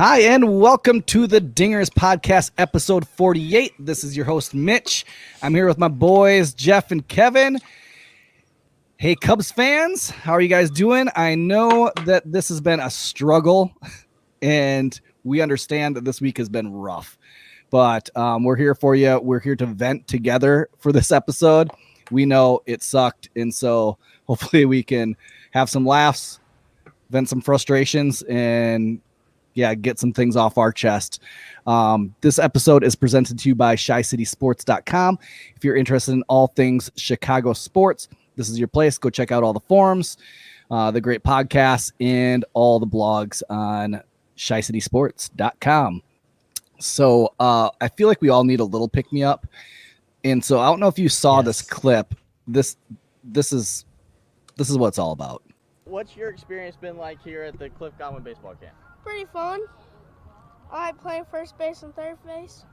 Hi, and welcome to the Dingers Podcast, episode 48. This is your host, Mitch. I'm here with my boys, Jeff and Kevin. Hey, Cubs fans, how are you guys doing? I know that this has been a struggle, and we understand that this week has been rough, but we're here for you. We're here to vent together for this episode. We know it sucked, and so hopefully we can have some laughs, vent some frustrations, and get some things off our chest. This episode is presented to you by ChiCitySports.com. If you're interested in all things Chicago sports, this is your place. Go check out all the forums, the great podcasts, and all the blogs on ChiCitySports.com. So I feel like we all need a little pick-me-up. And so I don't know if you saw this clip. This is what it's all about. What's your experience been like here at the Cliff Godwin baseball camp? Pretty fun. I like playing first base and third base.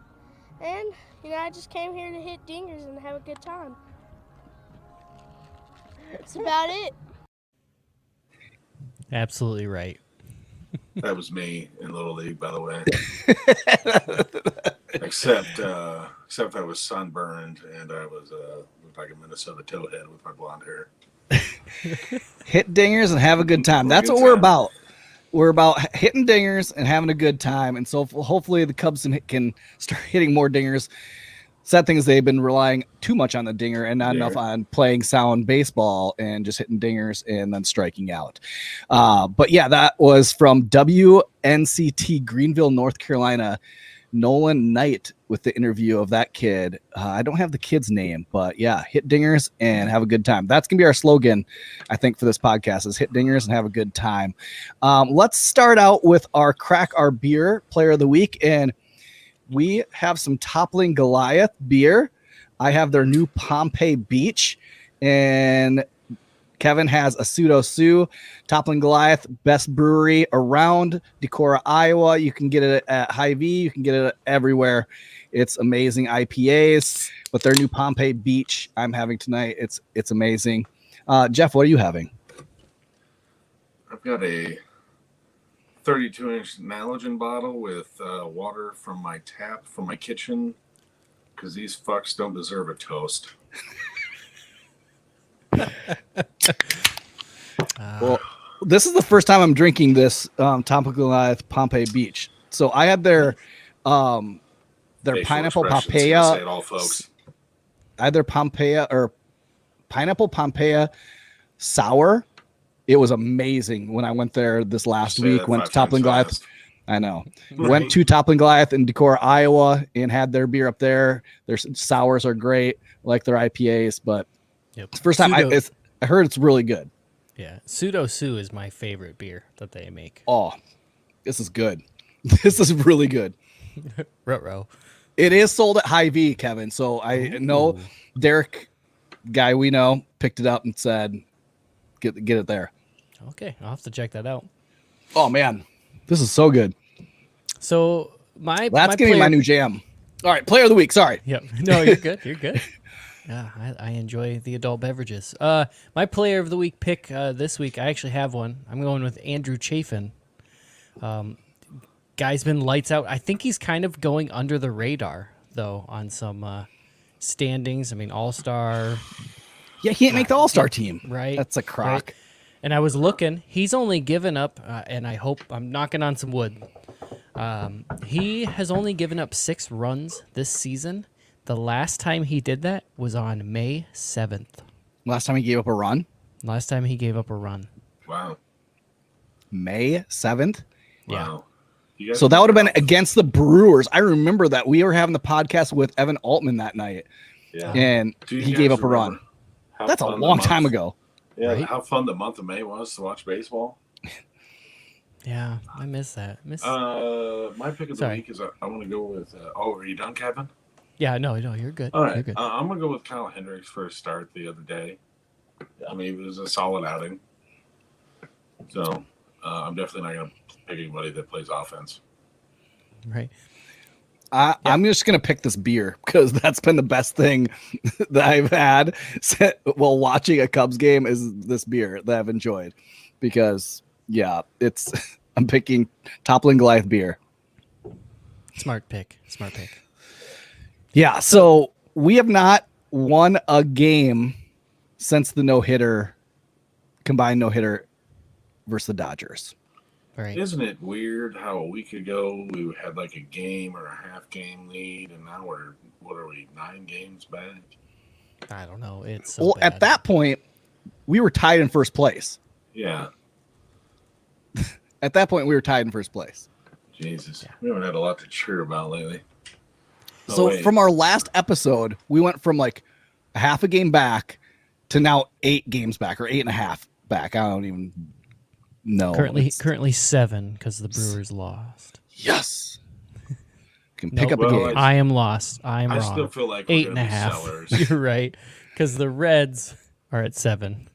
And, I just came here to hit dingers and have a good time. That's about it. Absolutely right. That was me in Little League, by the way. except I was sunburned and I was looked like a Minnesota towhead with my blonde hair. Hit dingers and have a good time. That's what we're about. We're about hitting dingers and having a good time. And so hopefully the Cubs can start hitting more dingers. Sad thing is they've been relying too much on the dinger and not enough on playing sound baseball and just hitting dingers and then striking out. But yeah, that was from WNCT Greenville, North Carolina. Nolan Knight with the interview of that kid. I don't have the kid's name, but yeah, hit dingers and have a good time. That's going to be our slogan, I think, for this podcast is hit dingers and have a good time. Let's start out with our Crack Our Beer Player of the Week. And we have some Toppling Goliath beer. I have their new Pompeii Beach, and Kevin has a Pseudo Sue. Toppling Goliath, best brewery around Decorah, Iowa. You can get it at Hy-Vee. You can get it everywhere. It's amazing IPAs. But their new Pompeii Beach I'm having tonight. It's amazing. Jeff, what are you having? I've got a 32-inch Nalogen bottle with water from my tap from my kitchen because these fucks don't deserve a toast. Well, this is the first time I'm drinking this Toppling Goliath Pompeii Beach. So I had their pineapple papaya. Say it all, folks. Either Pompeii or pineapple Pompeii sour. It was amazing when I went there this last week. Went to Toppling Goliath. I know. Right. Went to Toppling Goliath in Decorah, Iowa, and had their beer up there. Their sours are great, like their IPAs. But it's the first time I heard it's really good. Yeah, Pseudo Sue is my favorite beer that they make. Oh, this is good. This is really good. Ruh-roh. It is sold at Hy-Vee, Kevin. So I know Derek, guy we know, picked it up and said, get it there. Okay, I'll have to check that out. Oh, man. This is so good. So that's going to be my new jam. All right, player of the week. Sorry. Yep. No, you're good. You're good. Yeah, I enjoy the adult beverages. My player of the week pick this week, I actually have one. I'm going with Andrew Chafin. Guy's been lights out. I think he's kind of going under the radar, though, on some standings. I mean, All-Star. Yeah, he didn't make the All-Star team. Right. That's a crock. Right. And I was looking. He's only given up, and I hope I'm knocking on some wood. He has only given up 6 runs this season. The last time he did that was on May 7th. Last time he gave up a run? Last time he gave up a run. Wow. May 7th? Wow. Yeah. So that would have been against the Brewers. I remember that. We were having the podcast with Evan Altman that night. Yeah. And he gave up a run. That's a long time ago. Yeah, right? How fun the month of May was to watch baseball. Yeah, I miss that. My pick of the week is I want to go with. Are you done, Kevin? Yeah, no, you're good. All right, You're good. I'm gonna go with Kyle Hendricks for a start the other day. I mean, it was a solid outing. So I'm definitely not gonna pick anybody that plays offense. Right. I'm just going to pick this beer because that's been the best thing that I've had while watching a Cubs game is this beer that I've enjoyed because, yeah, I'm picking Toppling Goliath beer. Smart pick. Smart pick. Yeah, so we have not won a game since the combined no-hitter versus the Dodgers. Right. Isn't it weird how a week ago we had like a game or a half game lead, and now what are we, 9 games back? I don't know. It's so Well, bad. at that point, we were tied in first place. Yeah. At that point, we were tied in first place. Jesus. We haven't had a lot to cheer about lately. So from our last episode, we went from like a half a game back to now 8 games back, or 8.5 back. I don't even know. Currently 7 because the Brewers lost. Yes. Can Nope. pick up a Well, game. I am lost. I am I wrong. still feel like we're 8.5. sellers. You're right. Because the Reds are at 7.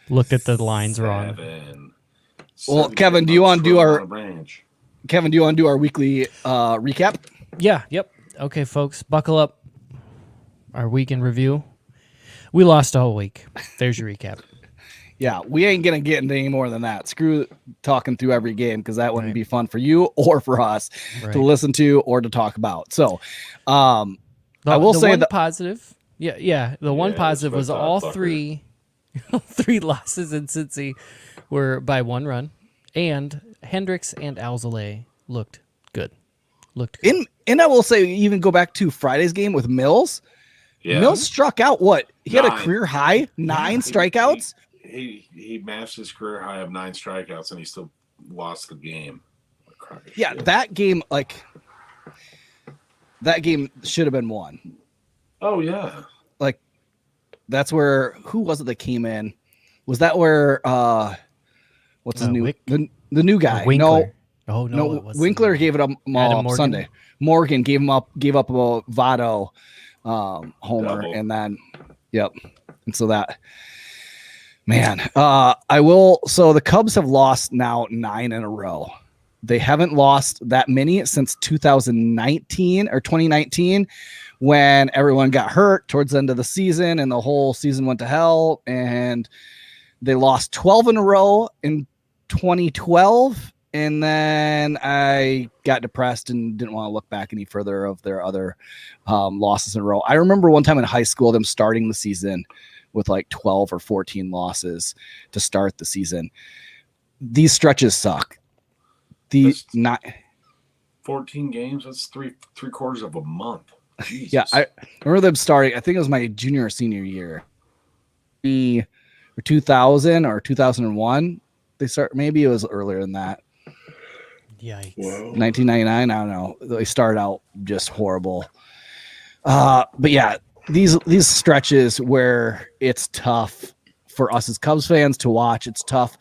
Looked at the lines wrong. Well, Kevin, do you want to do our weekly recap? Yeah. Yep. Okay, folks, buckle up. Our week in review. We lost all week. There's your recap. Yeah, we ain't gonna get into any more than that. Screw talking through every game because that wouldn't Right. be fun for you or for us Right. to listen to or to talk about. So, I will say one that positive. Yeah. The one Yeah, positive that's was what I all thought, three losses in Cincy were by 1 run, and Hendricks and Alzolay looked good. and I will say, even go back to Friday's game with Mills. Yeah. Mills struck out what? He had a 9. career high 9 strikeouts. He matched his career high of 9 strikeouts, and he still lost the game. Yeah, Shit. that game should have been won. Oh yeah. Like, that's where, who was it that came in? Was that where what's his new the new guy? Winkler. No, it wasn't. Winkler gave it up Morgan? Sunday. Morgan gave up a Votto homer, Double. and then and so that, man, so the Cubs have lost now 9 in a row. They haven't lost that many since 2019 or 2019, when everyone got hurt towards the end of the season and the whole season went to hell, and they lost 12 in a row in 2012. And then I got depressed and didn't want to look back any further of their other losses in a row. I remember one time in high school, them starting the season with like 12 or 14 losses to start the season. These stretches suck. 14 games. That's three quarters of a month. Jesus. Yeah, I remember them starting. I think it was my junior or senior year, 2000 or 2001. They start. Maybe it was earlier than that. Yikes. Whoa. 1999. I don't know. They started out just horrible. But yeah, these stretches where it's tough for us as Cubs fans to watch. It's tough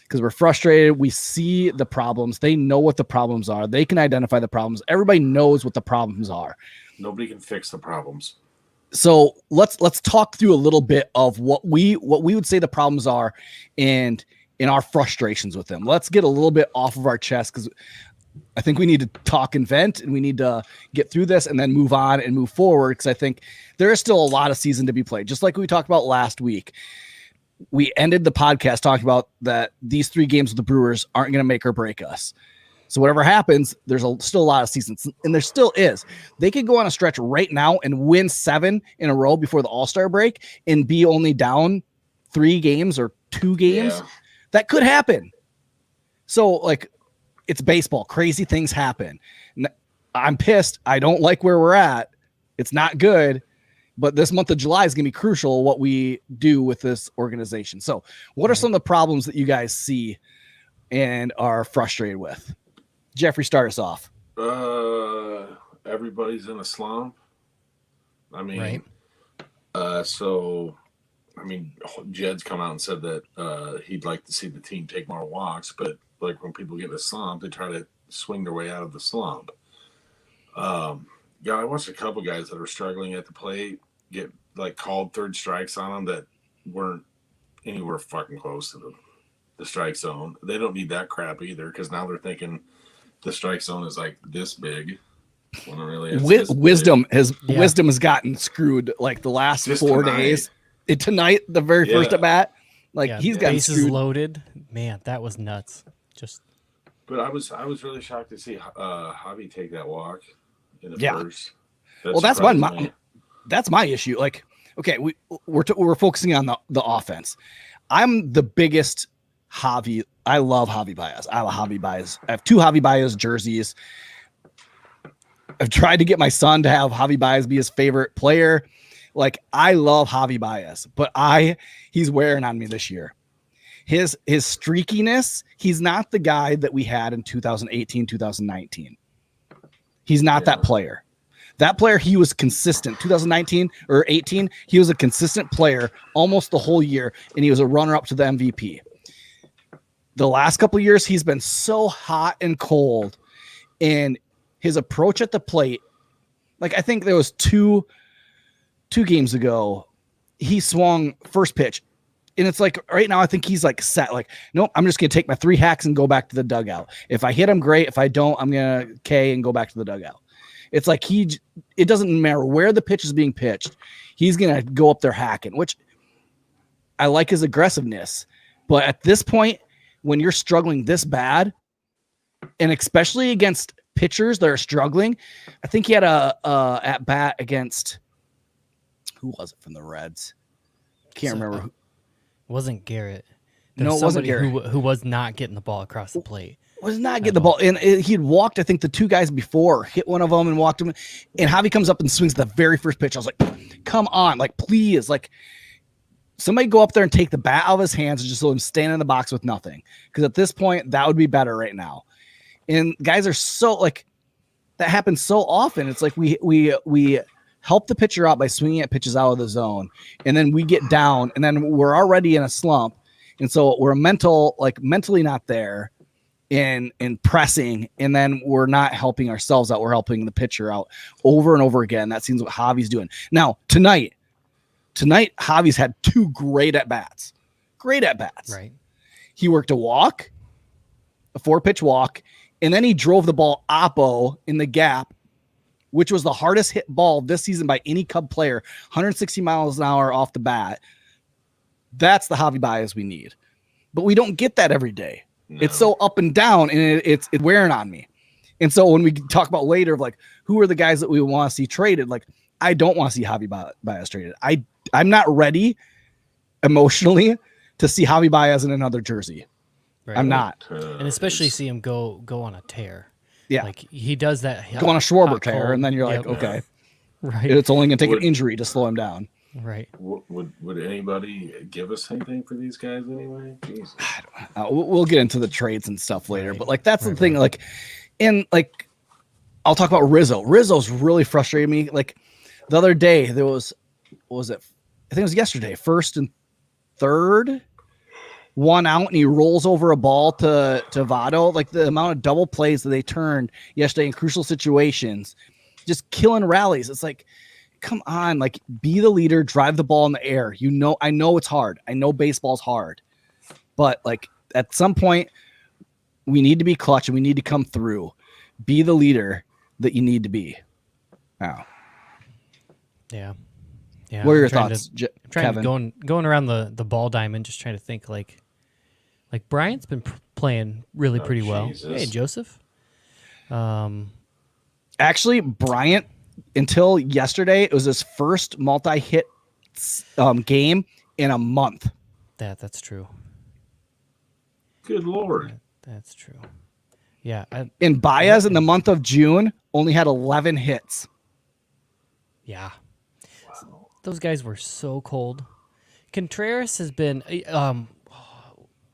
because we're frustrated. We see the problems. They know what the problems are. They can identify the problems. Everybody knows what the problems are. Nobody can fix the problems. So let's talk through a little bit of what we would say the problems are, and in our frustrations with them. Let's get a little bit off of our chest, because I think we need to talk and vent, and we need to get through this and then move on and move forward, because I think there is still a lot of season to be played. Just like we talked about last week, we ended the podcast talking about that these 3 games with the Brewers aren't going to make or break us. So whatever happens, there's still a lot of seasons, and there still is. They could go on a stretch right now and win 7 in a row before the All-Star break and be only down 3 games or 2 games. Yeah. That could happen. So, like, it's baseball. Crazy things happen. I'm pissed. I don't like where we're at. It's not good. But this month of July is going to be crucial what we do with this organization. So, what are some of the problems that you guys see and are frustrated with? Jeffrey, start us off. Everybody's in a slump. I mean, Right. Jed's come out and said that he'd like to see the team take more walks, but like when people get in a slump, they try to swing their way out of the slump. I watched a couple guys that are struggling at the plate get like called third strikes on them that weren't anywhere fucking close to the strike zone. They don't need that crap either, because now they're thinking the strike zone is like this big. When it really is this Wisdom big. Wisdom has gotten screwed like the last Just 4 tonight. days. Tonight, the very first at bat, like Yeah, he's gotten bases screwed. loaded. Man, that was nuts. Just But I was really shocked to see Javi take that walk in the Yeah. first. Well, that's my issue. Like, okay, we're focusing on the offense. I'm the biggest Javi. I love Javi Baez. I have a Javi Baez. I have 2 Javi Baez jerseys. I've tried to get my son to have Javi Baez be his favorite player. Like, I love Javi Baez, but he's wearing on me this year. His streakiness, he's not the guy that we had in 2018, 2019. He's not that player. That player, he was consistent. 2019 or 18, he was a consistent player almost the whole year, and he was a runner-up to the MVP. The last couple of years, he's been so hot and cold, and his approach at the plate, like I think there was two games ago, he swung first pitch. And it's like right now, I think he's like set. Like, nope, I'm just going to take my 3 hacks and go back to the dugout. If I hit him, great. If I don't, I'm going to K and go back to the dugout. It's like it doesn't matter where the pitch is being pitched. He's going to go up there hacking, which I like his aggressiveness. But at this point, when you're struggling this bad, and especially against pitchers that are struggling, I think he had a at bat against, who was it from the Reds? Can't remember. It wasn't Garrett. No, it wasn't Garrett. Who was not getting the ball across the plate. Was not getting the ball. And he'd walked, I think, the 2 guys before, hit one of them and walked him. And Javi comes up and swings the very first pitch. I was like, come on, like, please, like, somebody go up there and take the bat out of his hands and just let him stand in the box with nothing. Because at this point, that would be better right now. And guys are so, like, that happens so often. It's like we help the pitcher out by swinging at pitches out of the zone, and then we get down, and then we're already in a slump, and so we're mentally not there, and pressing, and then we're not helping ourselves out. We're helping the pitcher out over and over again. That seems what Javi's doing. Now tonight, Javi's had 2 great at bats. Right. He worked a walk, a 4-pitch walk, and then he drove the ball oppo in the gap, which was the hardest hit ball this season by any Cub player, 160 miles an hour off the bat. That's the Javi Baez we need. But we don't get that every day. No. It's so up and down, and it's wearing on me. And so when we talk about later of like, who are the guys that we want to see traded? Like, I don't want to see Javi Baez traded. I'm not ready emotionally to see Javi Baez in another jersey. Right. I'm not. And especially see him go on a tear. Yeah. Like he does that. Go on a Schwarber tear, and then you're like, okay. Right. It's only going to take an injury to slow him down. Right. Would anybody give us anything for these guys anyway? Jesus. We'll get into the trades and stuff later, but like that's the thing. Like, and like, I'll talk about Rizzo. Rizzo's really frustrated me. Like the other day, there was, what was it? I think it was yesterday. 1st and 3rd, 1 out, and he rolls over a ball to Votto. Like the amount of double plays that they turned yesterday in crucial situations, just killing rallies. It's like, come on, like be the leader, drive the ball in the air. I know it's hard. I know baseball's hard, but like at some point we need to be clutch and we need to come through. Be the leader that you need to be. Wow. Yeah. What are your thoughts, Kevin? Going around the ball diamond, just trying to think like Bryant's been playing really pretty well. Hey, Joseph. Actually, Bryant, until yesterday, it was his first multi-hit game in a month. That's true. Good Lord. That's true. Yeah. And Baez in the month of June only had 11 hits. Yeah. Wow. Those guys were so cold. Contreras has been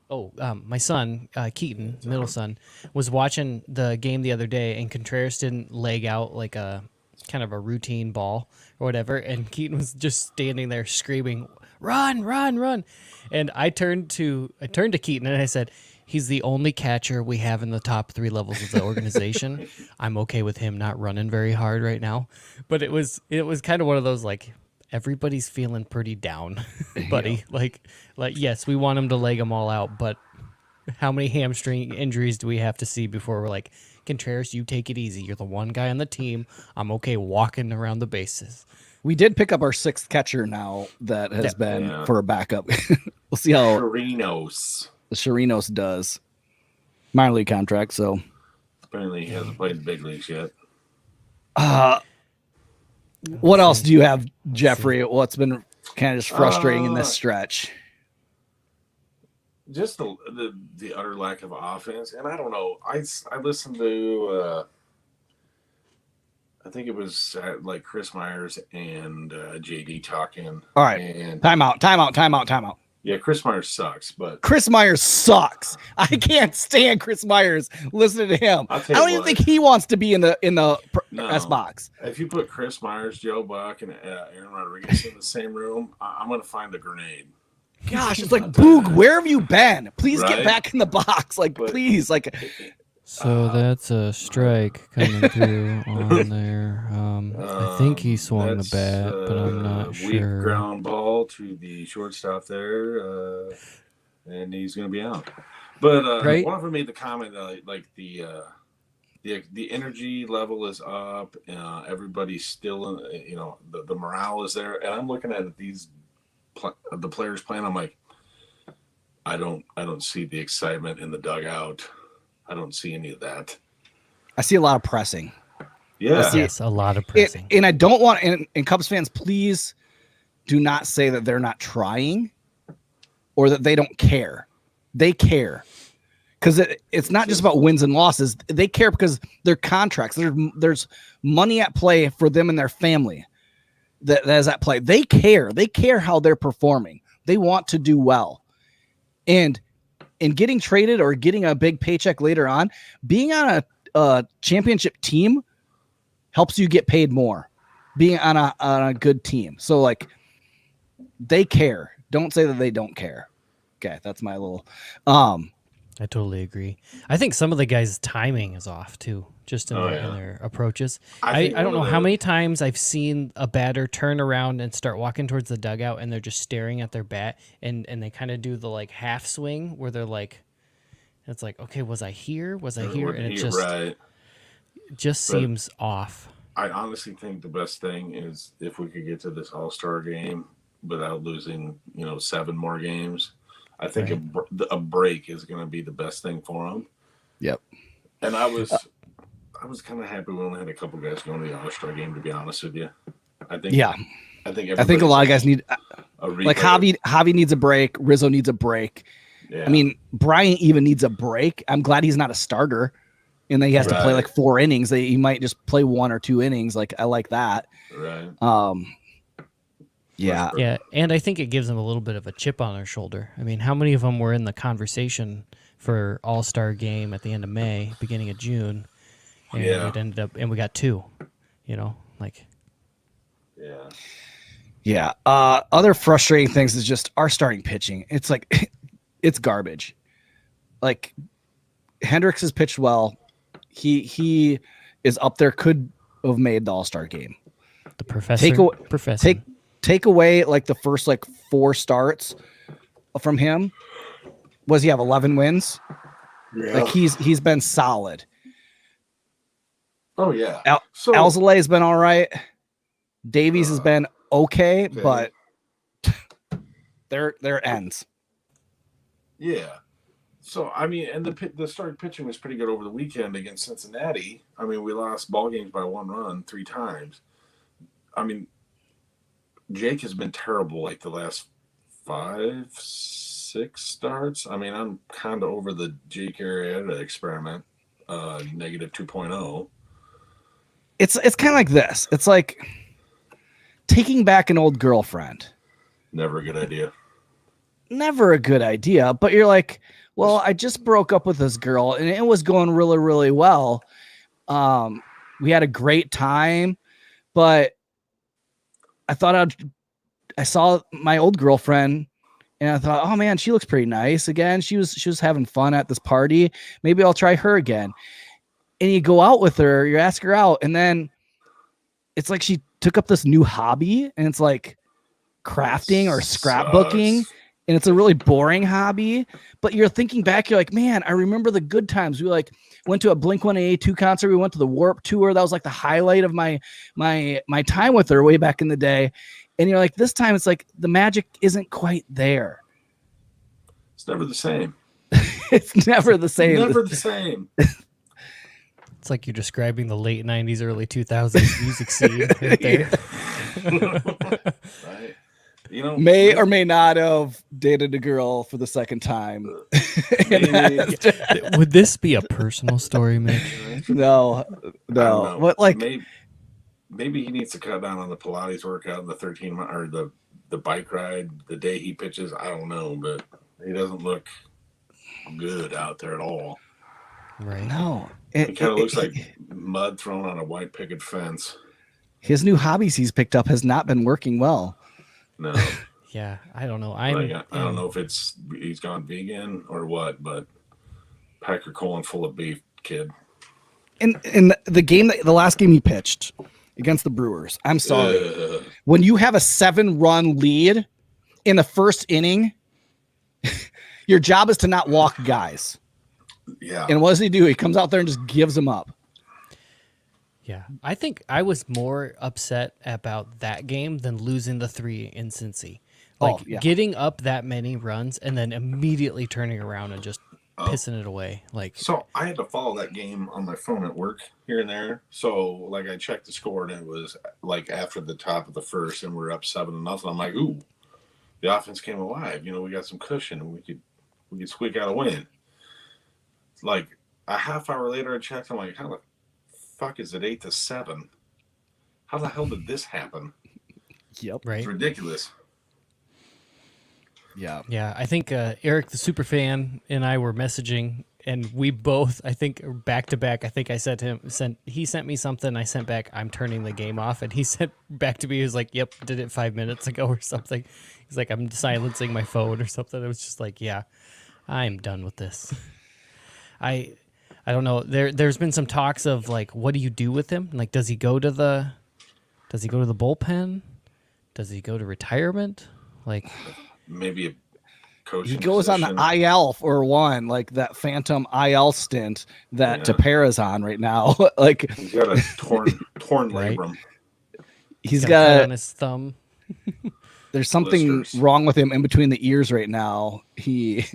my son, Keaton, middle son, was watching the game the other day, and Contreras didn't leg out like a kind of a routine ball or whatever, and Keaton was just standing there screaming, "Run, run, run!" And I turned to Keaton and I said, "He's the only catcher we have in the top 3 levels of the organization. I'm okay with him not running very hard right now." But it was kind of one of those like, everybody's feeling pretty down, buddy. Yeah. Like yes, we want him to leg them all out, but how many hamstring injuries do we have to see before we're like, Contreras, you take it easy. You're the one guy on the team. I'm okay walking around the bases. We did pick up our 6th catcher now that has been for a backup. We'll see how Chirinos the Chirinos does. minor league contract. So Apparently, he hasn't played the big leagues yet. What else do you have, Jeffrey? What's been kind of just frustrating in this stretch? Just the utter lack of offense, and I don't know. I listened to I think it was like Chris Myers and JD talking. All right, and time out. Yeah, Chris Myers sucks, but Chris Myers sucks. I can't stand Chris Myers. Listen to him. I don't even think he wants to be in the press box. If you put Chris Myers, Joe Buck, and Aaron Rodriguez in the same room, I'm going to find a grenade. Gosh, it's like, Boog, where have you been? Please get Right? back in the box. Like, please. Like, So that's a strike coming through on there. I think he swung the bat, but I'm not weak sure. Ground ball to the shortstop there, and he's going to be out. But Right? one of them made the comment like the energy level is up. Everybody's still, the morale is there, and I'm looking at these the players playing. I'm like, I don't see the excitement in the dugout. I don't see any of that. I see a lot of pressing. Yeah. Yes, a lot of pressing. And I don't want, and Cubs fans, please do not say that they're not trying or that they don't care. They care. Because it's not just about wins and losses. They care because their contracts, there's money at play for them and their family that is at play. They care. They care how they're performing. They want to do well. And in getting traded or getting a big paycheck later on, being on a championship team helps you get paid more. Being on a good team. So, like, they care. Don't say that they don't care. Okay, that's my little... I totally agree. I think some of the guys' timing is off too, just in their approaches. I don't know how many times I've seen a batter turn around and start walking towards the dugout, and they're just staring at their bat, and they kind of do the like half swing where they're like, it's like, okay, was I here? Was I here? And it just seems off. I honestly think the best thing is if we could get to this All-Star game without losing, 7 more games. I think a break is going to be the best thing for them. Yep. And I was kind of happy we only had a couple guys going to the All-Star game, to be honest with you. I think a lot of guys need like Javi needs a break. Rizzo needs a break. Yeah. I mean, Bryant even needs a break. I'm glad he's not a starter and then he has to play like 4 innings. He might just play 1 or 2 innings. Like, I like that. Right. Yeah. Yeah, and I think it gives them a little bit of a chip on their shoulder. I mean, how many of them were in the conversation for All-Star game at the end of May, beginning of June, and it ended up, and we got 2, like. Yeah. Yeah. Other frustrating things is just our starting pitching. It's like, it's garbage. Like, Hendricks has pitched well. He is up there, could have made the All-Star game. The professor. Take away like the first 4 starts from him. Was he have 11 wins? Yeah. Like he's been solid. Oh yeah. Alzolay has been all right. Davies has been okay, but there ends. Yeah. So I mean, and the starting pitching was pretty good over the weekend against Cincinnati. I mean, we lost ball games by 1 run 3 times. I mean, Jake has been terrible like the last 5, 6 starts. I mean, I'm kind of over the Jake Arrieta experiment, negative 2.0. It's kind of like this. It's like taking back an old girlfriend. Never a good idea. Never a good idea, but you're like, well, I just broke up with this girl and it was going really, really well. We had a great time, but I saw my old girlfriend and I thought, oh man, she looks pretty nice again. She was having fun at this party. Maybe I'll try her again. And you go out with her, you ask her out, and then it's like she took up this new hobby, and it's like crafting or scrapbooking, and it's a really boring hobby. But you're thinking back, you're like, man, I remember the good times. We went to a Blink-182 concert. We went to the Warped Tour. That was like the highlight of my time with her way back in the day. And you're like, this time it's like the magic isn't quite there. It's never the same. It's never the same. Never the same. It's like you're describing the late 90s, early 2000s music scene right there. Right. You know, May or may not have dated a girl for the second time. maybe, Would this be a personal story, Mitch? No. I don't know. But like, maybe he needs to cut down on the Pilates workout and the 13 or the bike ride the day he pitches. I don't know, but he doesn't look good out there at all. Right. no. It kind of looks like mud thrown on a white picket fence. His new hobbies he's picked up has not been working well. No, Yeah, I don't know. I don't know if he's gone vegan or what, but pack your colon full of beef, kid. In the last game he pitched against the Brewers, I'm sorry. When you have a 7-run lead in the first inning, your job is to not walk guys. Yeah. And what does he do? He comes out there and just gives them up. Yeah, I think I was more upset about that game than losing the 3 in Cincy. Like getting up that many runs and then immediately turning around and just pissing it away. Like, so I had to follow that game on my phone at work here and there. So like I checked the score and it was like after the top of the first and we're up 7-0. I'm like, ooh, the offense came alive. You know, we got some cushion and we could squeak out a win. Like a half hour later, I checked. I'm like, how the fuck is it 8-7? How the hell did this happen? Yep. right? It's ridiculous. Yeah. Yeah, I think Eric, the super fan, and I were messaging, and we both, I think, back to back. I think I he sent me something. I sent back, I'm turning the game off, and he sent back to me. He was like, "Yep, did it 5 minutes ago or something." He's like, "I'm silencing my phone or something." I was just like, "Yeah, I'm done with this." I don't know. There's been some talks of like, what do you do with him? Like, does he go to the bullpen? Does he go to retirement? Like, Maybe a coaching He goes position. on the IL for one, like that phantom IL stint that Tepera's on right now. Like He's got a torn Right. labrum. he's got a cut got on his thumb. there's something blisters. wrong with him in between the ears right now. He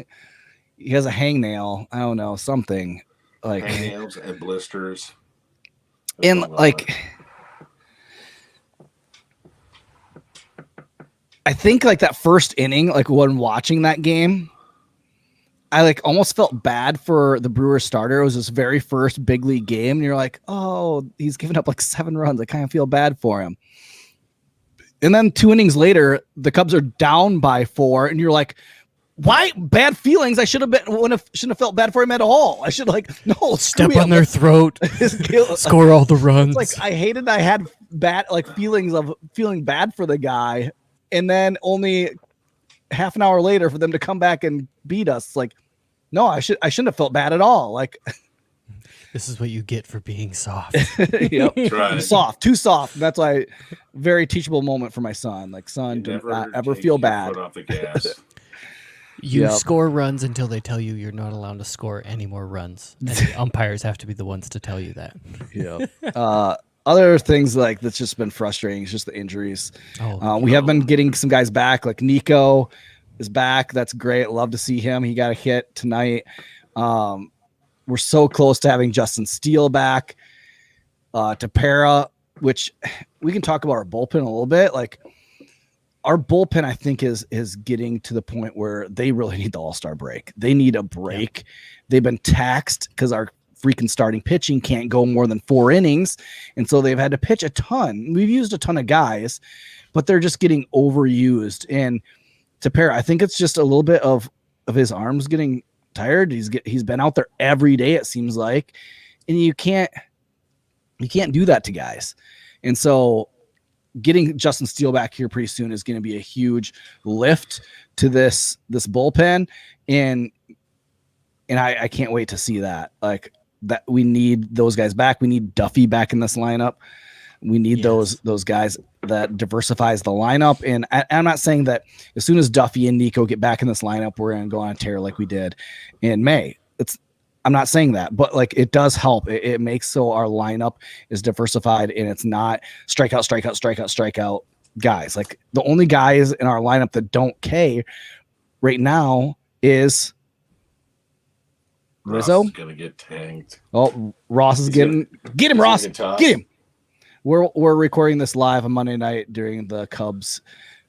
has a hangnail. I don't know, something like Hangnails and blisters. and like I think like that first inning, like when watching that game, I like almost felt bad for the Brewers starter. It was his very first big league game. And you're like, oh, he's given up like 7 runs. I kind of feel bad for him. And then 2 innings later, the Cubs are down by 4. And you're like, why bad feelings? I shouldn't have felt bad for him at all. I should Step on their throat, score all the runs. It's like I hated I had bad feelings of feeling bad for the guy, and then only half an hour later for them to come back and beat us. It's like, no, I shouldn't have felt bad at all. Like, this is what you get for being soft. yep, Right. too soft. That's why very teachable moment for my son. Like, son, do not ever take feel your bad. foot off the gas. You Yep. score runs until they tell you you're not allowed to score any more runs. And the umpires have to be the ones to tell you that. Yeah. Other things like that's just been frustrating is just the injuries. We have been getting some guys back. Like Nico is back. That's great. Love to see him. He got a hit tonight. We're so close to having Justin Steele back. Tepera, which we can talk about our bullpen a little bit. Like our bullpen, I think is getting to the point where they really need the All-Star break. They need a break. Yeah. They've been taxed because our freaking starting pitching can't go more than 4 innings. And so they've had to pitch a ton. We've used a ton of guys, but they're just getting overused. And Tepera, I think it's just a little bit of his arms getting tired. He's been out there every day, it seems like. And you can't do that to guys. And so getting Justin Steele back here pretty soon is going to be a huge lift to this bullpen. And I can't wait to see that. Like, that we need those guys back. We need Duffy back in this lineup. We need those guys that diversifies the lineup. And I'm not saying that as soon as Duffy and Nico get back in this lineup, we're going to go on a tear like we did in May. I'm not saying that, but like it does help. It makes so our lineup is diversified and it's not strikeout guys. Like the only guys in our lineup that don't K right now is Rizzo. Ross is gonna get tanked. Oh, Ross is He's getting get him, he's gonna Ross. get tossed. Get him. We're recording this live on Monday night during the Cubs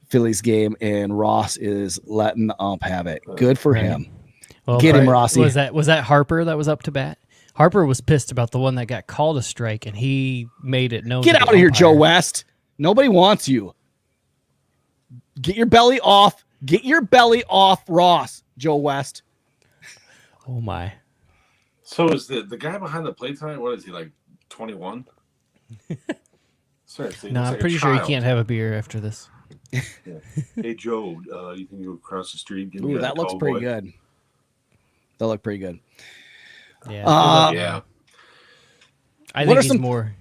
Phillies game, and Ross is letting the ump have it. Good for Right. him. Well, Get him, Rossi. Was that Harper that was up to bat? Harper was pissed about the one that got called a strike, and he made it known. Get to the out of here, Joe umpire. West. Nobody wants you. Get your belly off. Get your belly off, Ross. Joe West. Oh my! So is the guy behind the plate tonight? What is he, like 21? Seriously, he No, looks I'm like a pretty sure he child. can't have a beer after this. Hey Joe, you can go across the street. Give Ooh, me that looks pretty good. That looked pretty good. Yeah. Yeah. I what think are he's some- more.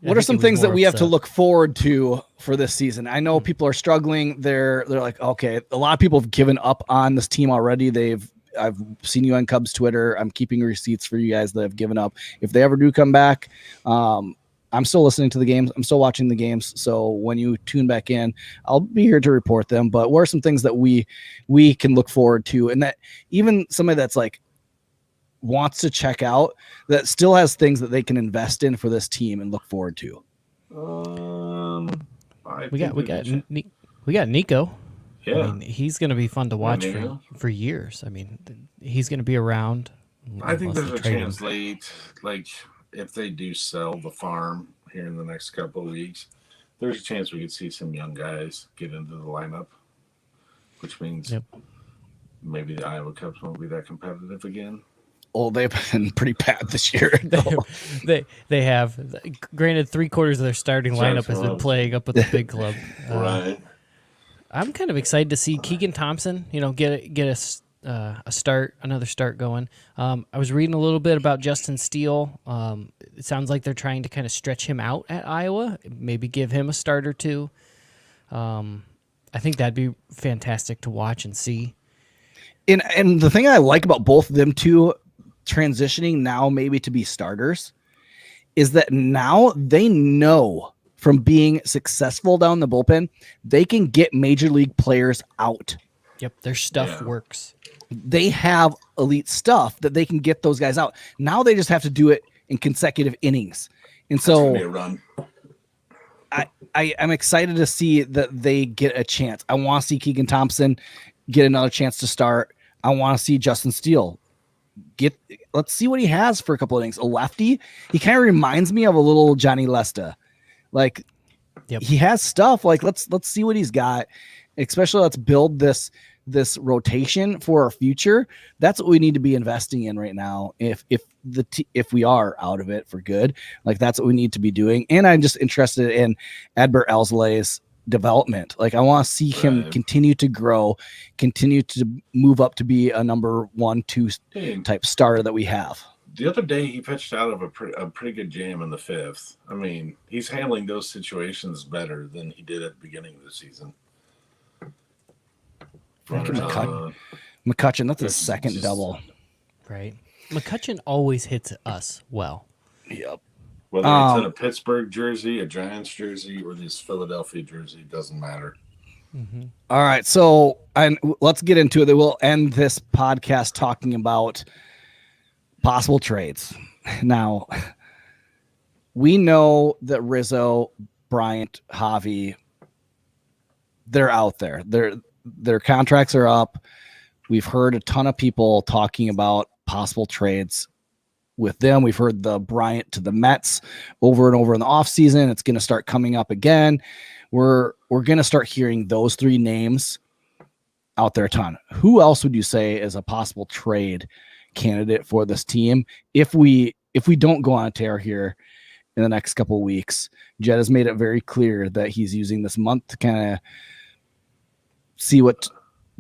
What are some things that we have to upset. look forward to for this season? I know people are struggling. They're like, okay, a lot of people have given up on this team already. I've seen you on Cubs Twitter. I'm keeping receipts for you guys that have given up. If they ever do come back, I'm still listening to the games. I'm still watching the games. So when you tune back in, I'll be here to report them. But what are some things that we can look forward to, and that even somebody that's like wants to check out that still has things that they can invest in for this team and look forward to? We got Nico. Yeah. I mean, he's going to be fun to watch Nico. for years. I mean, he's going to be around. I think unless there's they a trade him. chance late, like if they do sell the farm here in the next couple of weeks, there's a chance we could see some young guys get into the lineup, which means Yep. maybe the Iowa Cubs won't be that competitive again. Oh, they've been pretty bad this year. They have, granted, 3/4 of their starting lineup has been playing up with the big club. Right. I'm kind of excited to see Keegan Thompson, get a start, another start going. I was reading a little bit about Justin Steele. It sounds like they're trying to kind of stretch him out at Iowa, maybe give him a start or two. I think that'd be fantastic to watch and see. And the thing I like about both of them two transitioning now maybe to be starters is that now they know from being successful down the bullpen, they can get major league players out. Yep, their stuff works. They have elite stuff that they can get those guys out. Now they just have to do it in consecutive innings. And It's gonna so be a run. I'm excited to see that they get a chance. I want to see Keegan Thompson get another chance to start. I want to see Justin Steele let's see what he has for a couple of innings. A lefty. He kind of reminds me of a little Johnny Lesta. Like, Yep. he has stuff. Like, let's see what he's got. Especially, let's build this rotation for our future. That's what we need to be investing in right now. If we are out of it for good, like that's what we need to be doing. And I'm just interested in Adbert Alzolay's development. Like, I want to see him continue to grow, continue to move up to be a number 1, 2 type starter that we have. The other day, he pitched out of a pretty good jam in the 5th. I mean, he's handling those situations better than he did at the beginning of the season. McCutcheon, that's his second double. Right. McCutcheon always hits us well. Yep. Whether it's in a Pittsburgh jersey, a Giants jersey, or this Philadelphia jersey, doesn't matter. Mm-hmm. All right, so let's get into it. We'll end this podcast talking about possible trades. Now, we know that Rizzo, Bryant, Javi, they're out there. Their contracts are up. We've heard a ton of people talking about possible trades with them. We've heard the Bryant to the Mets over and over in the offseason. It's going to start coming up again. We're going to start hearing those 3 names out there a ton. Who else would you say is a possible trade candidate for this team if we don't go on a tear here in the next couple of weeks? Jed has made it very clear that he's using this month to kind of see what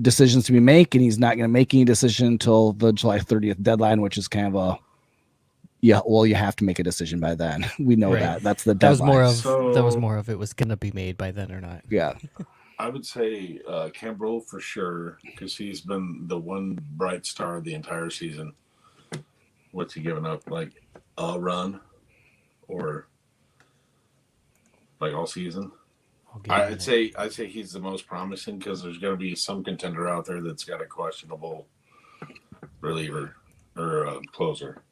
decisions to be make, and he's not going to make any decision until the July 30th deadline, which is kind of you have to make a decision by then. We know that. That's the deadline. That was more of it was going to be made by then or not. Yeah. I would say Kimbrel for sure, because he's been the one bright star the entire season. What's he given up? Like a run or like all season? I'd say he's the most promising because there's going to be some contender out there that's got a questionable reliever. or closer.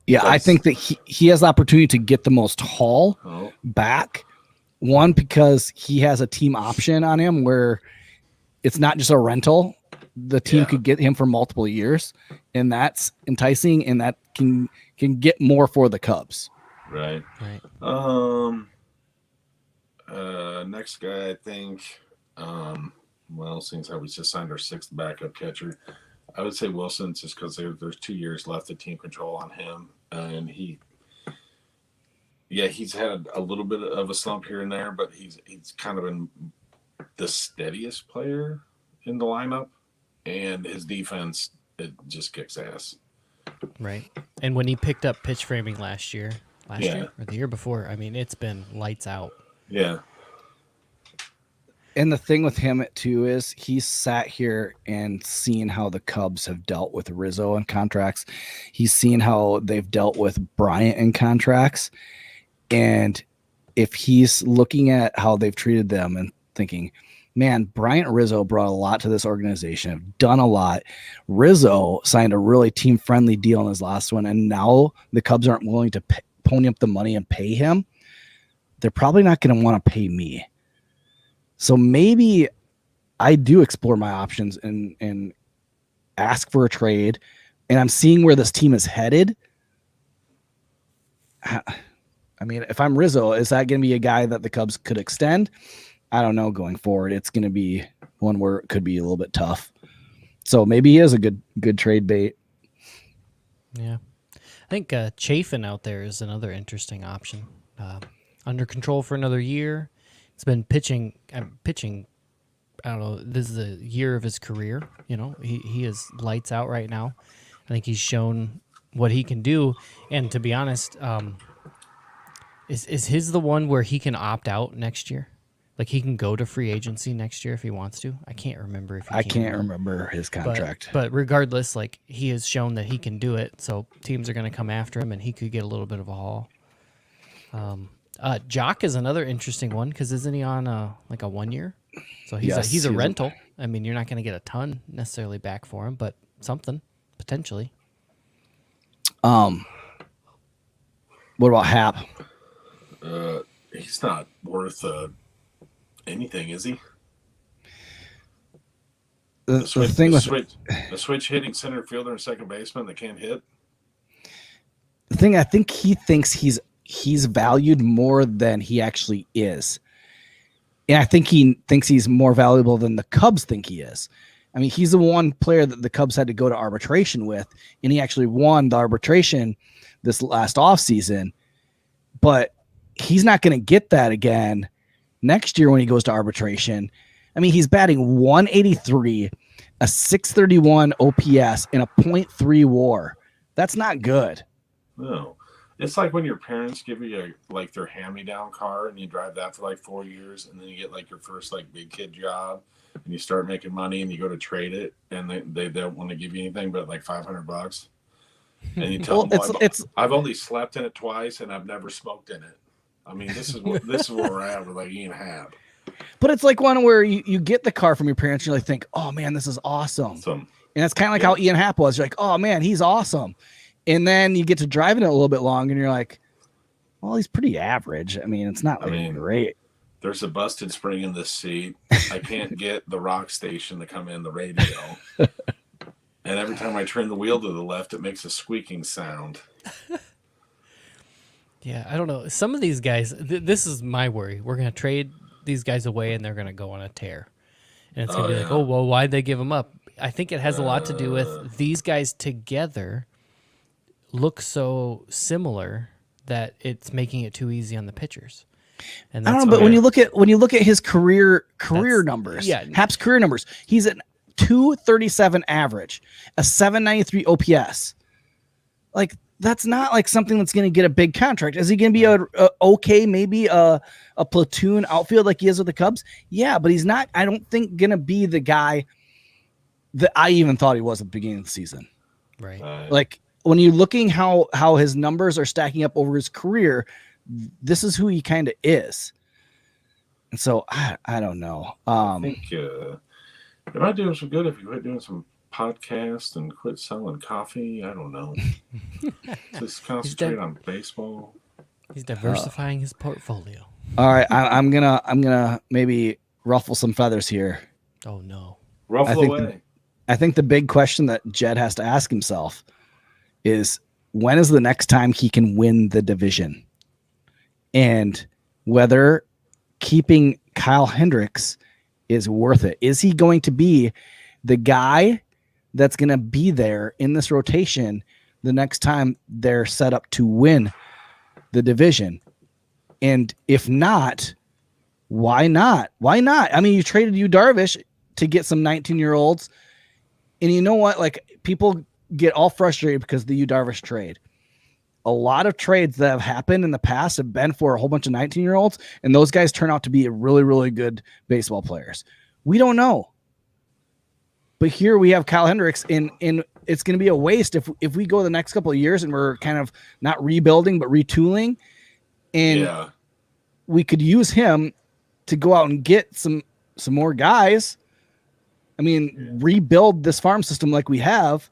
Yeah, I think that he has the opportunity to get the most haul back. One, because he has a team option on him where it's not just a rental. The team could get him for multiple years, and that's enticing, and that can get more for the Cubs. Right. Next guy, I think, well, since we just signed our 6th backup catcher, I would say Wilson, just because there's 2 years left of team control on him. And he's had a little bit of a slump here and there, but he's kind of been the steadiest player in the lineup. And his defense, it just kicks ass. Right. And when he picked up pitch framing last year or the year before, I mean, it's been lights out. Yeah. And the thing with him too is he's sat here and seen how the Cubs have dealt with Rizzo in contracts. He's seen how they've dealt with Bryant in contracts. And if he's looking at how they've treated them and thinking, man, Bryant and Rizzo brought a lot to this organization, have done a lot. Rizzo signed a really team-friendly deal in his last one, and now the Cubs aren't willing to pony up the money and pay him. They're probably not going to want to pay me. So maybe I do explore my options and ask for a trade, and I'm seeing where this team is headed. I mean, if I'm Rizzo, is that going to be a guy that the Cubs could extend? I don't know. Going forward, it's going to be one where it could be a little bit tough. So maybe he is a good trade bait. Yeah. I think Chafin out there is another interesting option. Under control for another year. It's been pitching. I don't know. This is the year of his career. You know, he is lights out right now. I think he's shown what he can do. And to be honest, is his the one where he can opt out next year? Like he can go to free agency next year if he wants to. I can't remember if he I can't remember his contract. But regardless, like he has shown that he can do it. So teams are going to come after him, and he could get a little bit of a haul. Jock is another interesting one because isn't he on like a 1 year? So he's a rental. I mean, you're not going to get a ton necessarily back for him, but something potentially. What about Hap? He's not worth anything, is he? The thing with the switch hitting center fielder and second baseman that can't hit. The thing, I think he thinks he's valued more than he actually is. And I think he thinks he's more valuable than the Cubs think he is. I mean, he's the one player that the Cubs had to go to arbitration with, and he actually won the arbitration this last offseason. But he's not going to get that again next year when he goes to arbitration. I mean, he's batting 183, a 631 OPS, and a .3 WAR. That's not good. No. It's like when your parents give you their hand-me-down car and you drive that for like 4 years, and then you get like your first like big kid job and you start making money and you go to trade it and they don't want to give you anything but like $500. And you tell them, I've only slept in it twice and I've never smoked in it. I mean, this is where we're at with like Ian Happ. But it's like one where you get the car from your parents and you think, oh man, this is awesome. And that's kind of like how Ian Happ was. You're like, oh man, he's awesome. And then you get to driving it a little bit long and you're like, well, he's pretty average. I mean, it's not great. There's a busted spring in this seat. I can't get the rock station to come in the radio. And every time I turn the wheel to the left, it makes a squeaking sound. Yeah, I don't know. Some of these guys, this is my worry. We're going to trade these guys away, and they're going to go on a tear. And it's going to be like, oh, well, why'd they give them up? I think it has a lot to do with these guys together look so similar that it's making it too easy on the pitchers. And I don't know, but when you look at his career numbers, Hap's career numbers, he's at 237 average, a 793 OPS. Like that's not like something that's going to get a big contract. Is he going to be maybe a platoon outfield like he is with the Cubs? Yeah, but he's not. I don't think going to be the guy that I even thought he was at the beginning of the season. Right. Like when you're looking how his numbers are stacking up over his career, this is who he kind of is. And so I don't know. I think it might do him some good if you quit doing some podcast and quit selling coffee. I don't know. Just concentrate on baseball. He's diversifying his portfolio. All right, I'm gonna maybe ruffle some feathers here. Oh no. Ruffle away. I think the big question that Jed has to ask himself is, when is the next time he can win the division? And whether keeping Kyle Hendricks is worth it. Is he going to be the guy that's going to be there in this rotation the next time they're set up to win the division? And if not, why not? Why not? I mean, you traded Darvish to get some 19-year-olds. And you know what? Like, people get all frustrated because of the Darvish trade. A lot of trades that have happened in the past have been for a whole bunch of 19-year-olds, and those guys turn out to be really, really good baseball players. We don't know. But here we have Kyle Hendricks, and it's going to be a waste if we go the next couple of years and we're kind of not rebuilding but retooling. And we could use him to go out and get some more guys. I mean, rebuild this farm system like we have.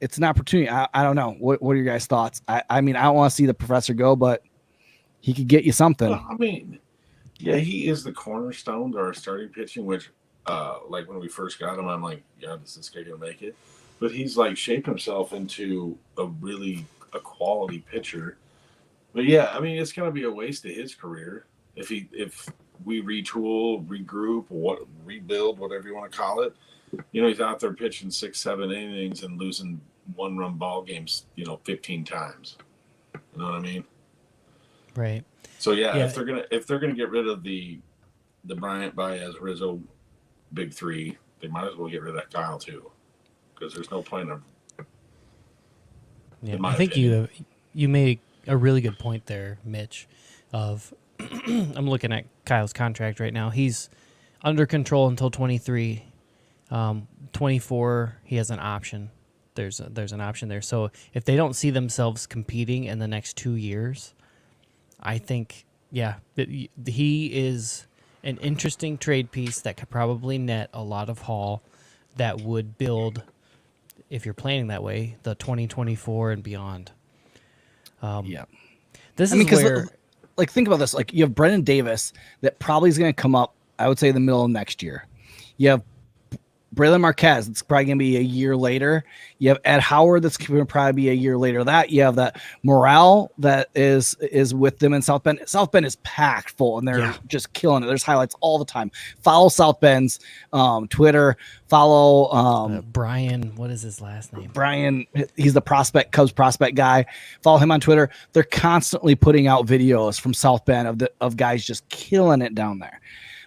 It's an opportunity. I don't know. What are your guys' thoughts? I mean, I don't want to see the professor go, but he could get you something. Well, I mean, yeah, he is the cornerstone to our starting pitching, which, like when we first got him, I'm like, yeah, is this guy going to make it? But he's like shaped himself into a quality pitcher. But yeah, I mean, it's going to be a waste of his career if we retool, regroup, rebuild, whatever you want to call it. He's out there pitching 6-7 innings and losing 1-run ball games, 15 times. You know what I mean? Right. So yeah, if they're gonna get rid of the Bryant, Baez, Rizzo big three, they might as well get rid of that Kyle too, because there's no point of. Yeah, I think you made a really good point there, Mitch. Of I'm looking at Kyle's contract right now. He's under control until 23. 24, he has an option. There's an option there. So if they don't see themselves competing in the next 2 years, I think, he is an interesting trade piece that could probably net a lot of haul that would build, if you're planning that way, the 2024 and beyond. This is where, like, think about this. Like, you have Brendan Davis that probably is going to come up, I would say, the middle of next year. You have Braylon Marquez, it's probably going to be a year later. You have Ed Howard, that's going to probably be a year later. That you have that Morale that is with them in South Bend. South Bend is packed full, and they're just killing it. There's highlights all the time. Follow South Bend's Twitter. Follow Brian. What is his last name? Brian. He's the Cubs prospect guy. Follow him on Twitter. They're constantly putting out videos from South Bend of guys just killing it down there.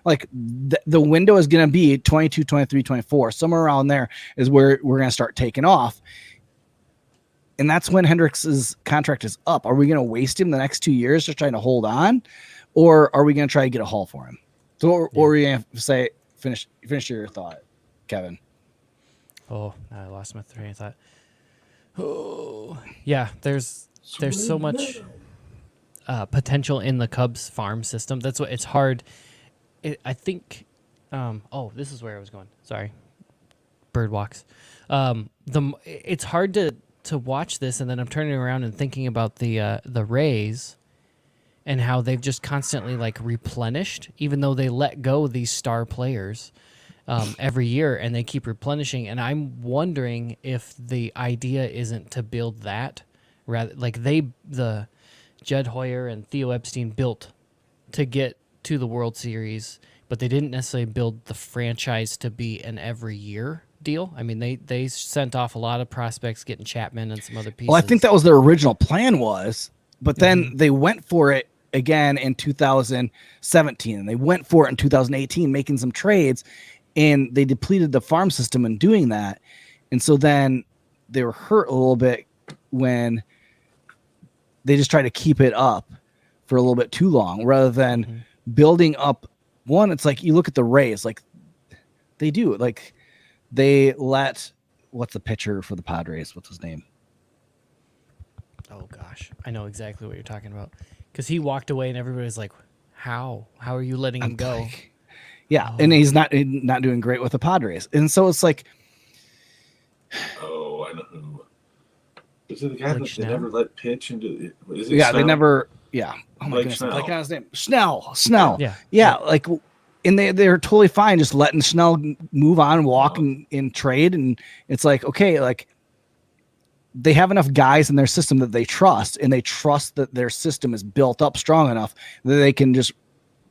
Like, the window is going to be 22, 23, 24. Somewhere around there is where we're going to start taking off. And that's when Hendricks' contract is up. Are we going to waste him the next 2 years just trying to hold on? Or are we going to try to get a haul for him? So, or are we going to say, finish your thought, Kevin? Oh, I lost my train of thought. Oh, yeah, there's so much potential in the Cubs farm system. That's what it's hard. I think, this is where I was going. Sorry, bird walks. It's hard to watch this, and then I'm turning around and thinking about the Rays and how they've just constantly like replenished, even though they let go these star players every year, and they keep replenishing. And I'm wondering if the idea isn't to build that, rather like the Jed Hoyer and Theo Epstein built to get to the World Series, but they didn't necessarily build the franchise to be an every year deal. I mean, they sent off a lot of prospects, getting Chapman and some other pieces. Well, I think that was their original plan but then they went for it again in 2017, and they went for it in 2018, making some trades, and they depleted the farm system in doing that. And so then they were hurt a little bit when they just tried to keep it up for a little bit too long, rather than building up. One, it's like you look at the Rays, like they do, like they let, what's the pitcher for the Padres? What's his name? Oh gosh, I know exactly what you're talking about, because he walked away and everybody's like, how are you letting him go? And he's not doing great with the Padres. And so it's like, Is it the guy Like that they never let pitch into? Is it Yeah, they Snell? never. Yeah. Oh my Like goodness, I'm Snell. blanking on his name. Snell. Yeah. Yeah. Like, and they're totally fine just letting Snell move on, walk, Wow. and trade, and it's like, okay, like they have enough guys in their system that they trust, and they trust that their system is built up strong enough that they can just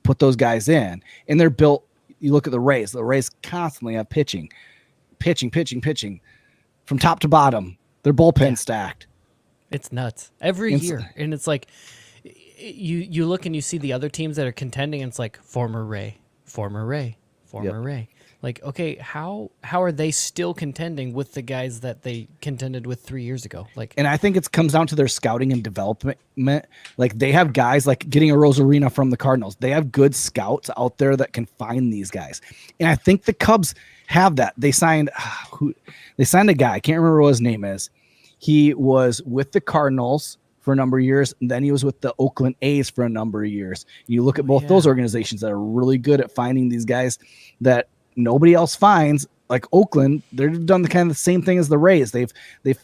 put those guys in, and they're built. You look at the Rays. The Rays constantly have pitching from top to bottom. Their bullpen stacked. It's nuts every It's- year, and it's like you look and you see the other teams that are contending, and it's like former Ray. Like, okay, how are they still contending with the guys that they contended with 3 years ago? Like, And I think it comes down to their scouting and development. Like they have guys like getting a Rosarina from the Cardinals. They have good scouts out there that can find these guys. And I think the Cubs have that. They signed a guy. I can't remember what his name is. He was with the Cardinals for a number of years, and then he was with the Oakland A's for a number of years. You look at both those organizations that are really good at finding these guys that nobody else finds. Like Oakland, they've done the kind of the same thing as the Rays. They've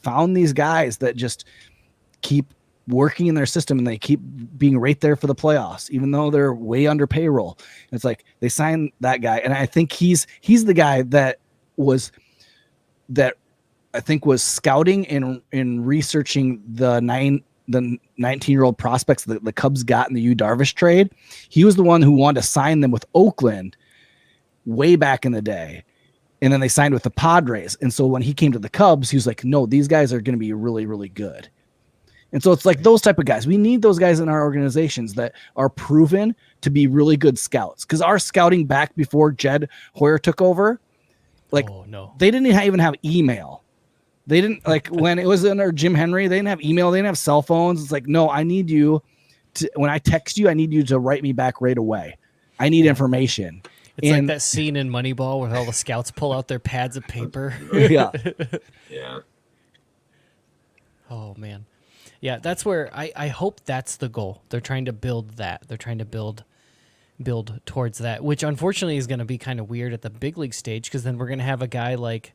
found these guys that just keep working in their system, and they keep being right there for the playoffs, even though they're way under payroll. It's like they signed that guy, and I think he's the guy that I think was scouting and researching the 19-year-old prospects that the Cubs got in the Yu Darvish trade. He was the one who wanted to sign them with Oakland way back in the day. And then they signed with the Padres. And so when he came to the Cubs, he was like, no, these guys are going to be really, really good. And so it's like those type of guys. We need those guys in our organizations that are proven to be really good scouts. Because our scouting back before Jed Hoyer took over, like they didn't even have email. They didn't, like when it was under Jim Henry, they didn't have email. They didn't have cell phones. It's like, no, I need you to, when I text you, I need you to write me back right away. I need information. it's like that scene in Moneyball where all the scouts pull out their pads of paper. Yeah. Yeah. Oh man. Yeah, that's where I hope that's the goal. They're trying to build that. They're trying to build towards that, which unfortunately is going to be kind of weird at the big league stage, because then we're going to have a guy like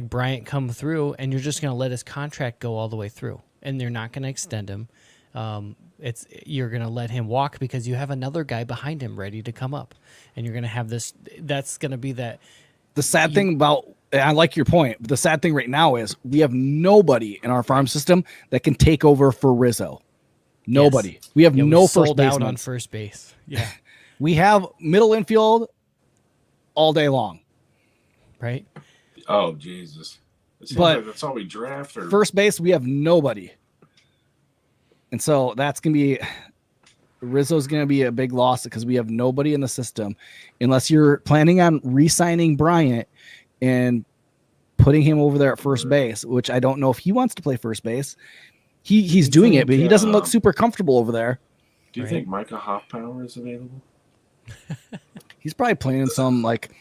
Bryant come through, and you're just going to let his contract go all the way through, and they're not going to extend him. You're going to let him walk because you have another guy behind him ready to come up, and you're going to have this. That's going to be that. The sad thing about, I like your point, but the sad thing right now is we have nobody in our farm system that can take over for Rizzo. Nobody. Yes. We have Yeah, no we first sold out baseman on first base. Yeah. We have middle infield all day long. Right. Oh Jesus! It seems But like that's all we draft. Or first base, we have nobody. And so that's going to be, Rizzo's going to be a big loss because we have nobody in the system, unless you're planning on re-signing Bryant and putting him over there at first base, which I don't know if he wants to play first base. He's doing it, but he doesn't look super comfortable over there. Do you think Micah Hoffpower is available? He's probably playing in some like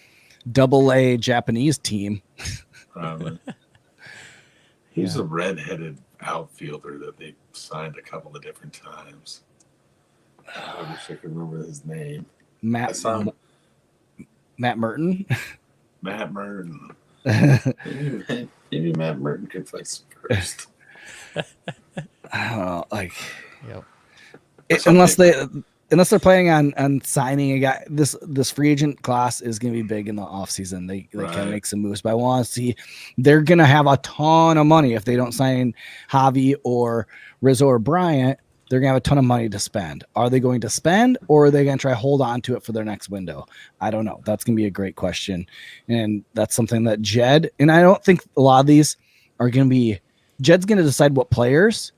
AA Japanese team. Probably. He's a redheaded outfielder that they signed a couple of different times. I wish I could remember his name. Matt Merton. Matt Merton. Maybe Matt Merton could play first. I don't know, like, Yep. unless they're planning on signing a guy. This free agent class is going to be big in the offseason. They can make some moves, but I want to see, they're going to have a ton of money if they don't sign Javi or Rizzo or Bryant. They're going to have a ton of money to spend. Are they going to spend, or are they going to try to hold on to it for their next window? I don't know. That's going to be a great question. And that's something that Jed, and I don't think a lot of these are going to be, Jed's going to decide what players,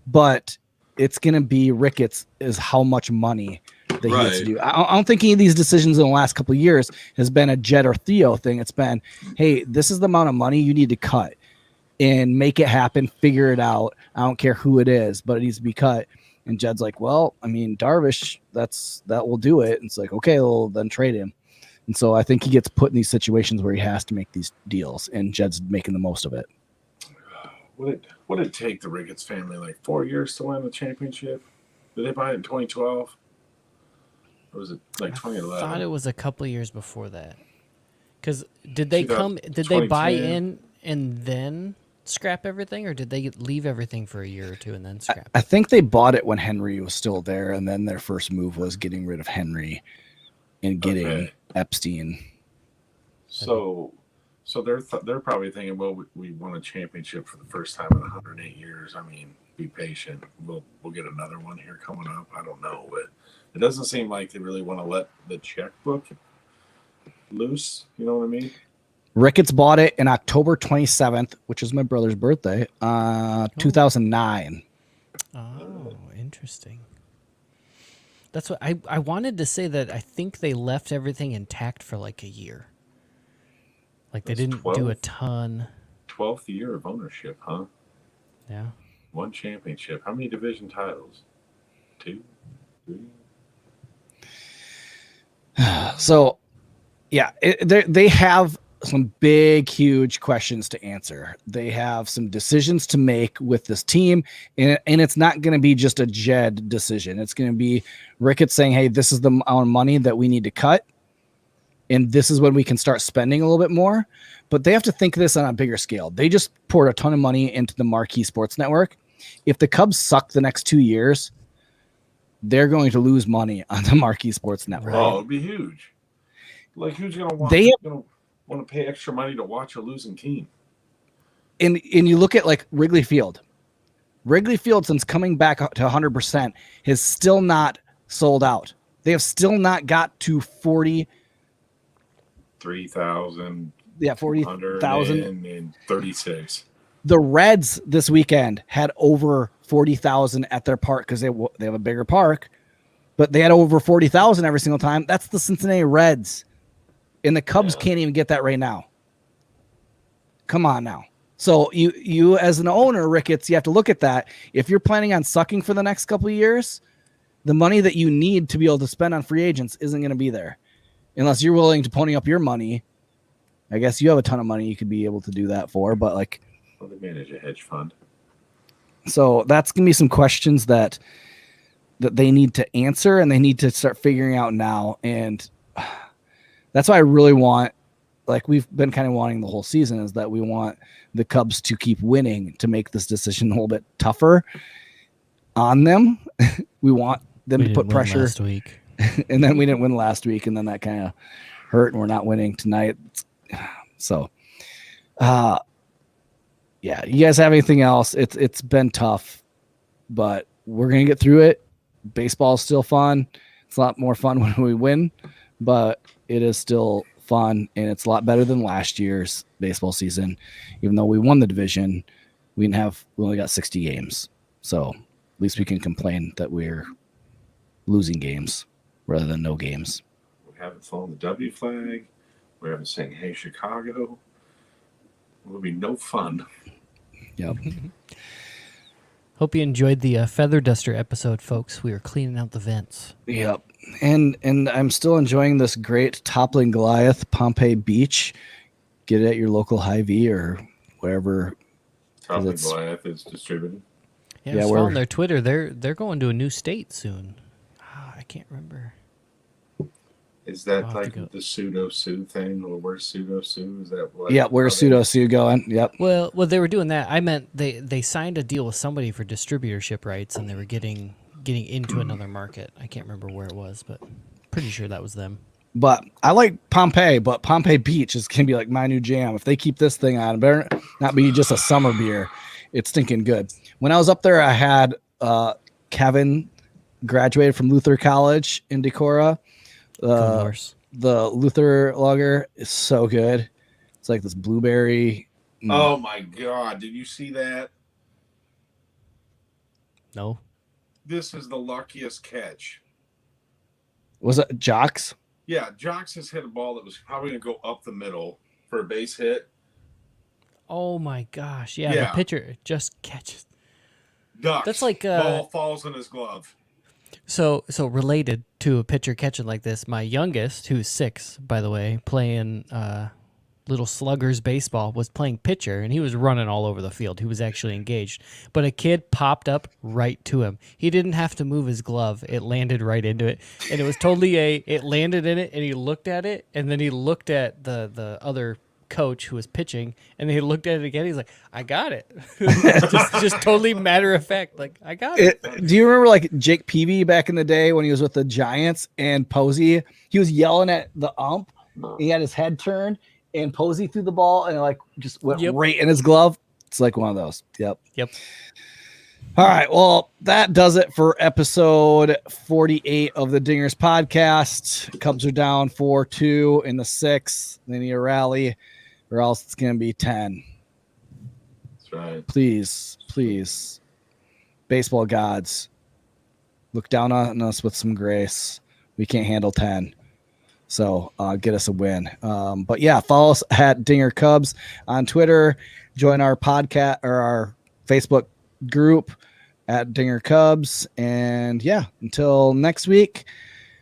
but it's going to be Ricketts is how much money that he has to do. I don't think any of these decisions in the last couple of years has been a Jed or Theo thing. It's been, hey, this is the amount of money you need to cut and make it happen, figure it out. I don't care who it is, but it needs to be cut. And Jed's like, well, I mean, Darvish, that will do it. And it's like, okay, well, then trade him. And so I think he gets put in these situations where he has to make these deals, and Jed's making the most of it. Would it take the Ricketts family like 4 years to win the championship? Did they buy it in 2012? Or was it like 2011? I thought it was a couple of years before that. Because did they 2000 come? Did they buy 2010? in and then scrap everything, or did they leave everything for a year or two and then scrap? I think they bought it when Henry was still there, and then their first move was getting rid of Henry and getting Epstein. So they're probably thinking, well, we won a championship for the first time in 108 years. I mean, be patient. We'll get another one here coming up. I don't know, but it doesn't seem like they really want to let the checkbook loose. You know what I mean? Ricketts bought it in October 27th, which is my brother's birthday, 2009. Oh, interesting. That's what I wanted to say, that I think they left everything intact for like a year. Like they didn't do a ton. 12th year of ownership, huh? Yeah. One championship. How many division titles? 2, 3. So, yeah, they have some big, huge questions to answer. They have some decisions to make with this team, and it's not going to be just a Jed decision. It's going to be Ricketts saying, hey, this is the amount of money that we need to cut, and this is when we can start spending a little bit more. But they have to think of this on a bigger scale. They just poured a ton of money into the Marquee Sports Network. If the Cubs suck the next 2 years, they're going to lose money on the Marquee Sports Network. Oh, it'd be huge. Like, who's going to want to pay extra money to watch a losing team? And you look at like Wrigley Field. Wrigley Field, since coming back to 100%, has still not sold out. They have still not got to 3,000. Yeah, 40,000 and 36. The Reds this weekend had over 40,000 at their park because they have a bigger park, but they had over 40,000 every single time. That's the Cincinnati Reds, and the Cubs can't even get that right now. Come on now. So you as an owner, Ricketts, you have to look at that. If you're planning on sucking for the next couple of years, the money that you need to be able to spend on free agents isn't going to be there unless you're willing to pony up your money. I guess you have a ton of money you could be able to do that for, but like, well, they manage a hedge fund. So that's going to be some questions that they need to answer, and they need to start figuring out now. And that's why I really want, like we've been kind of wanting the whole season, is that we want the Cubs to keep winning to make this decision a little bit tougher on them. We want them to put pressure last week. And then we didn't win last week, and then that kind of hurt, and we're not winning tonight. So, yeah, you guys have anything else? It's been tough, but we're gonna get through it. Baseball's still fun. It's a lot more fun when we win, but it is still fun, and it's a lot better than last year's baseball season. Even though we won the division, we only got 60 games, so at least we can complain that we're losing games rather than no games. We haven't flown the W flag. We haven't sang "Hey Chicago." It will be no fun. Yep. Hope you enjoyed the feather duster episode, folks. We were cleaning out the vents. Yep. And I'm still enjoying this great Toppling Goliath Pompeii Beach. Get it at your local Hy-Vee or wherever. Toppling Goliath is distributed. Yeah, I saw on their Twitter they're going to a new state soon. I can't remember. Is that like the pseudo Sue thing, or where's pseudo Sue? Is that what? Yeah, where's pseudo Sue going? Yep. Well, they were doing that. I meant they signed a deal with somebody for distributorship rights, and they were getting into another market. I can't remember where it was, but pretty sure that was them. But I like Pompeii, but Pompeii Beach is gonna be like my new jam. If they keep this thing on, it better not be just a summer beer. It's stinking good. When I was up there, I had Kevin graduated from Luther College in Decorah. The Luther lager is so good. It's like this blueberry. Oh my God. Did you see that? No. This is the luckiest catch. Was it Jocks? Yeah, Jocks has hit a ball that was probably going to go up the middle for a base hit. Oh my gosh. Yeah. The pitcher just catches. Ducks. That's like ball falls in his glove. So related to a pitcher catching like this, my youngest, who's 6, by the way, playing little sluggers baseball, was playing pitcher, and he was running all over the field. He was actually engaged. But a kid popped up right to him. He didn't have to move his glove. It landed right into it. And it was totally it landed in it, and he looked at it, and then he looked at the other coach who was pitching, and he looked at it again. He's like, "I got it." just totally matter of fact, like I got it. Do you remember like Jake Peavy back in the day when he was with the Giants and Posey? He was yelling at the ump. He had his head turned, and Posey threw the ball, and it like just went right in his glove. It's like one of those. Yep. All right. Well, that does it for episode 48 of the Dingers podcast. Cubs are down 4-2 in the 6th. They need a rally, or else it's going to be 10. That's right. Please, baseball gods, look down on us with some grace. We can't handle 10. So get us a win. But yeah, follow us at Dinger Cubs on Twitter. Join our podcast or our Facebook group at Dinger Cubs. And yeah, until next week.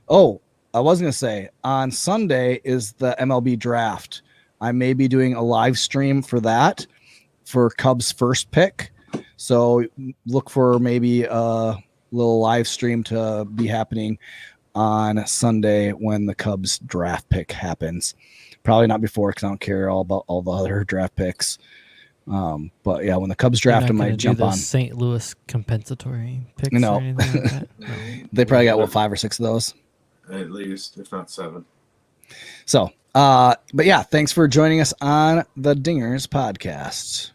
Oh, I was going to say on Sunday is the MLB draft. I may be doing a live stream for that for Cubs first pick. So look for maybe a little live stream to be happening on Sunday when the Cubs draft pick happens. Probably not before because I don't care all about all the other draft picks. But yeah, when the Cubs draft, I might jump on St. Louis compensatory picks. No. Or anything like that? No. They probably got 5 or 6 of those. At least, if not 7. So, but yeah, thanks for joining us on the Dingers podcast.